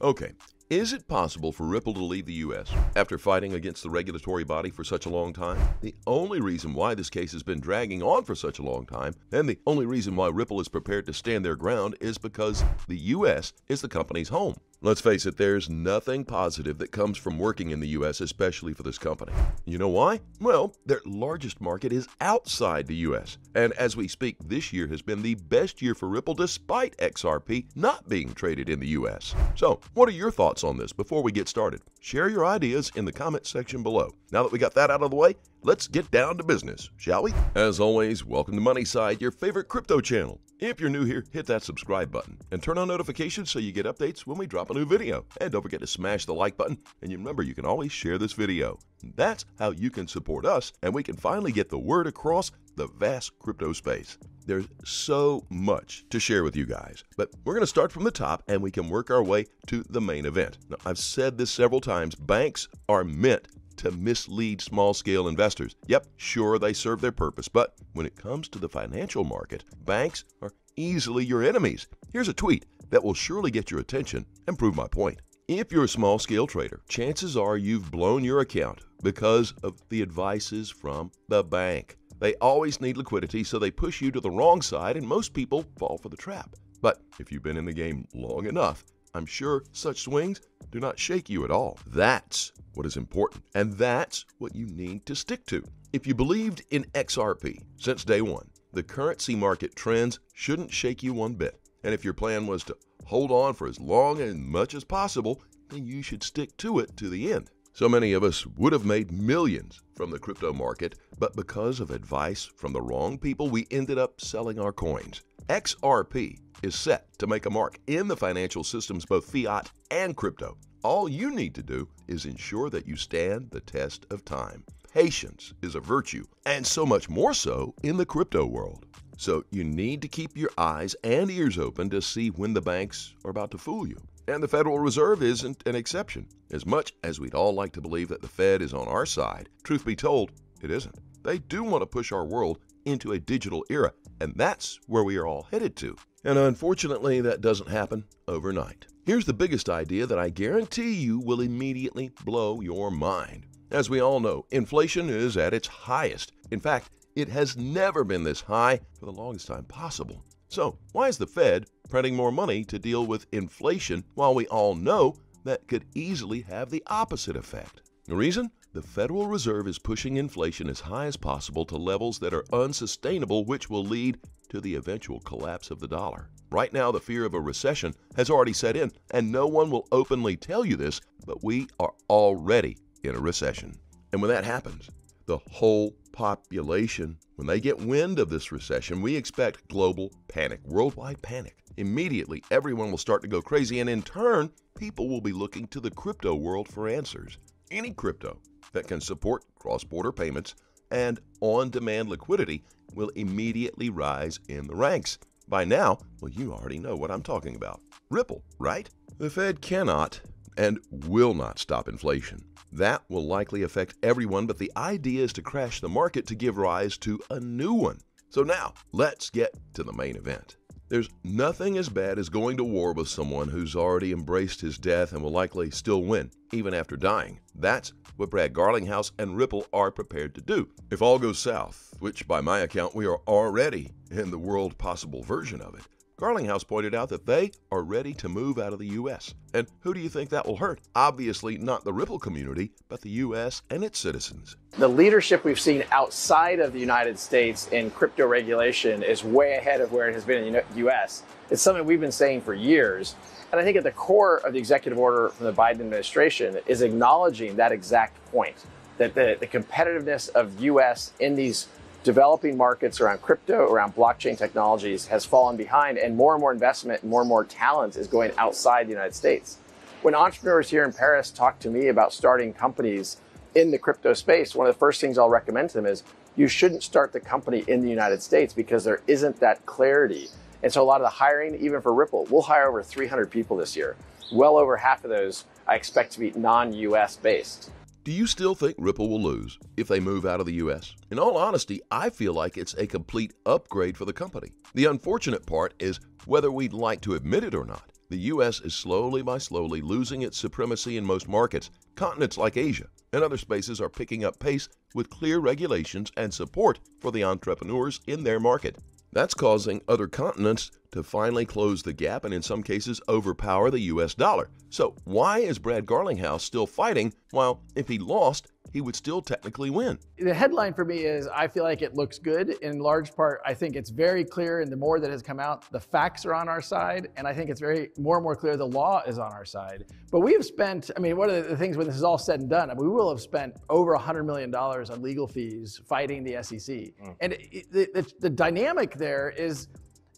Okay, is it possible for Ripple to leave the U.S. after fighting against the regulatory body for such a long time? The only reason why this case has been dragging on for such a long time, and the only reason why Ripple is prepared to stand their ground, is because the U.S. is the company's home. Let's face it, there's nothing positive that comes from working in the U.S., especially for this company. You know why? Well, their largest market is outside the U.S. And as we speak, this year has been the best year for Ripple despite XRP not being traded in the U.S. So, what are your thoughts on this before we get started? Share your ideas in the comment section below. Now that we got that out of the way, let's get down to business, shall we? As always, welcome to Moneyside, your favorite crypto channel. If you're new here, hit that subscribe button and turn on notifications so you get updates when we drop a new video. And don't forget to smash the like button, and you remember you can always share this video. That's how you can support us, and we can finally get the word across the vast crypto space. There's so much to share with you guys, but we're going to start from the top and we can work our way to the main event. Now, I've said this several times, banks are meant to mislead small-scale investors. Yep, sure, they serve their purpose, but when it comes to the financial market, banks are easily your enemies. Here's a tweet that will surely get your attention and prove my point. If you're a small-scale trader, chances are you've blown your account because of the advices from the bank. They always need liquidity, so they push you to the wrong side, and most people fall for the trap. But if you've been in the game long enough, I'm sure such swings do not shake you at all. That's what is important, and that's what you need to stick to. If you believed in XRP since day one, the currency market trends shouldn't shake you one bit. And if your plan was to hold on for as long and much as possible, then you should stick to it to the end. So many of us would have made millions from the crypto market, but because of advice from the wrong people, we ended up selling our coins. XRP is set to make a mark in the financial systems, both fiat and crypto. All you need to do is ensure that you stand the test of time. Patience is a virtue, and so much more so in the crypto world. So you need to keep your eyes and ears open to see when the banks are about to fool you. And the Federal Reserve isn't an exception. As much as we'd all like to believe that the Fed is on our side, truth be told, it isn't. They do want to push our world into a digital era, and that's where we are all headed to. And unfortunately, that doesn't happen overnight. Here's the biggest idea that I guarantee you will immediately blow your mind. As we all know, inflation is at its highest. In fact, it has never been this high for the longest time possible. So, why is the Fed printing more money to deal with inflation while we all know that could easily have the opposite effect? The reason? The Federal Reserve is pushing inflation as high as possible to levels that are unsustainable, which will lead to the eventual collapse of the dollar. Right now, the fear of a recession has already set in, and no one will openly tell you this, but we are already in a recession. And when that happens, the whole population, when they get wind of this recession, we expect global panic, worldwide panic. Immediately, everyone will start to go crazy, and in turn, people will be looking to the crypto world for answers. Any crypto that can support cross-border payments and on-demand liquidity will immediately rise in the ranks. By now, well, you already know what I'm talking about. Ripple, right? The Fed cannot and will not stop inflation. That will likely affect everyone, but the idea is to crash the market to give rise to a new one. So now, let's get to the main event. There's nothing as bad as going to war with someone who's already embraced his death and will likely still win, even after dying. That's what Brad Garlinghouse and Ripple are prepared to do. If all goes south, which by my account we are already in the world possible version of it, Garlinghouse pointed out that they are ready to move out of the U.S. And who do you think that will hurt? Obviously not the Ripple community, but the U.S. and its citizens. The leadership we've seen outside of the United States in crypto regulation is way ahead of where it has been in the U.S. It's something we've been saying for years. And I think at the core of the executive order from the Biden administration is acknowledging that exact point, that the competitiveness of U.S. in these developing markets around crypto, around blockchain technologies has fallen behind, and more investment and more talent is going outside the United States. When entrepreneurs here in Paris talk to me about starting companies in the crypto space, one of the first things I'll recommend to them is you shouldn't start the company in the United States because there isn't that clarity. And so a lot of the hiring, even for Ripple, we'll hire over 300 people this year. Well over half of those I expect to be non-US based. Do you still think Ripple will lose if they move out of the U.S.? In all honesty, I feel like it's a complete upgrade for the company. The unfortunate part is, whether we'd like to admit it or not, The U.S. is slowly by slowly losing its supremacy in most markets. Continents like Asia and other spaces are picking up pace with clear regulations and support for the entrepreneurs in their market. That's causing other continents to finally close the gap and in some cases overpower the U.S. dollar. So why is Brad Garlinghouse still fighting while if he lost, he would still technically win? The headline for me is I feel like it looks good. In large part, I think it's very clear, and the more that has come out, the facts are on our side, and I think it's more and more clear the law is on our side. But we have spent, one of the things when this is all said and done, we will have spent over $100 million on legal fees fighting the SEC. And the dynamic there is,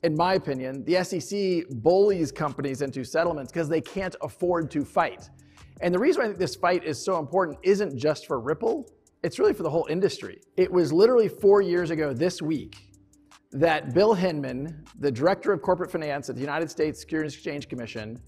in my opinion, the SEC bullies companies into settlements because they can't afford to fight. And the reason I think this fight is so important isn't just for Ripple, it's really for the whole industry. It was literally 4 years ago this week that Bill Hinman, the director of corporate finance at the United States Securities and Exchange Commission,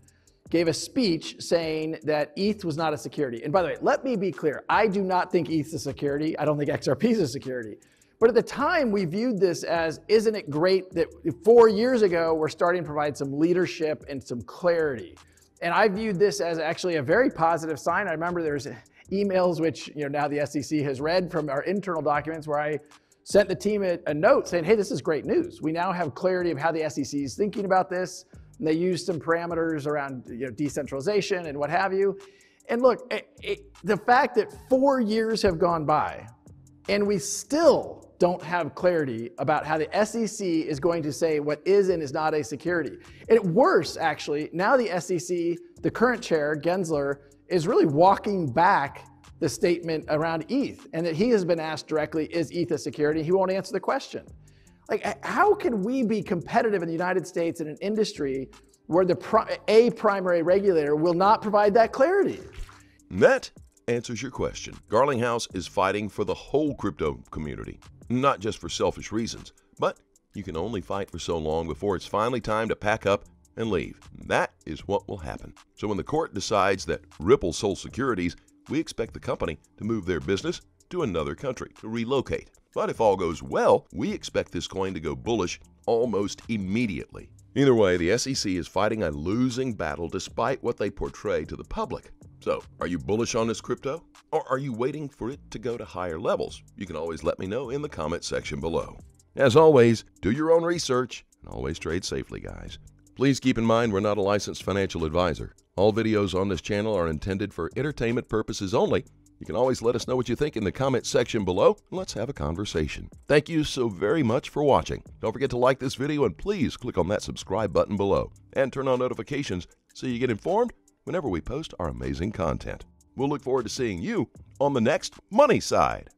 gave a speech saying that ETH was not a security. And by the way, let me be clear, I do not think ETH is a security. I don't think XRP is a security. But at the time, we viewed this as, isn't it great that 4 years ago, we're starting to provide some leadership and some clarity. And I viewed this as actually a very positive sign. I remember there's emails which now the SEC has read from our internal documents where I sent the team a note saying, hey, this is great news. We now have clarity of how the SEC is thinking about this. And they used some parameters around decentralization and what have you. And look, the fact that 4 years have gone by and we still don't have clarity about how the SEC is going to say what is and is not a security. And worse, actually, now the SEC, the current chair, Gensler, is really walking back the statement around ETH, and that he has been asked directly, is ETH a security? He won't answer the question. Like, how can we be competitive in the United States in an industry where a primary regulator will not provide that clarity? That answers your question. Garlinghouse is fighting for the whole crypto community, not just for selfish reasons, but you can only fight for so long before it's finally time to pack up and leave. That is what will happen. So when the court decides that Ripple sold securities, we expect the company to move their business to another country, to relocate. But if all goes well, we expect this coin to go bullish almost immediately. Either way, the SEC is fighting a losing battle despite what they portray to the public. So, are you bullish on this crypto? Or are you waiting for it to go to higher levels? You can always let me know in the comment section below. As always, do your own research and always trade safely, guys. Please keep in mind we're not a licensed financial advisor. All videos on this channel are intended for entertainment purposes only. You can always let us know what you think in the comment section below, and let's have a conversation. Thank you so very much for watching. Don't forget to like this video and please click on that subscribe button below and turn on notifications so you get informed whenever we post our amazing content. We'll look forward to seeing you on the next Money Side.